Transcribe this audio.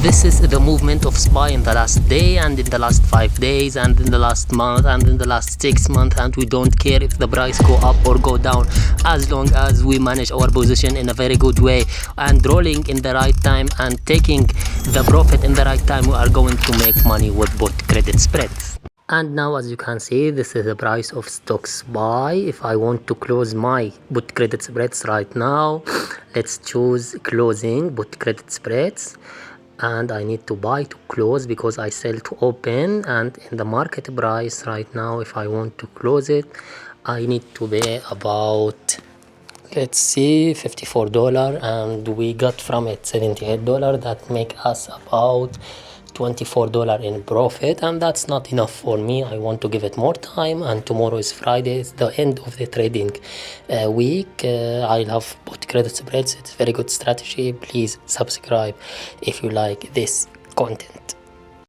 this is the movement of SPY in the last day and in the last 5 days and in the last month and in the last 6 months, and we don't care if the price go up or go down, as long as we manage our position in a very good way and rolling in the right time and taking the profit in the right time. We are going to make money with both credit spreads. And now, as you can see, this is the price of stocks buy. If I want to close my put credit spreads right now, let's choose closing put credit spreads, and I need to buy to close because I sell to open. And in the market price right now, if I want to close it, I need to pay about, let's see, $54, and we got from it $78. That make us about $24 in profit, and that's not enough for me. I want to give it more time, and tomorrow is Friday. It's the end of the trading week. I love both credit spreads. It's a very good strategy. Please subscribe if you like this content.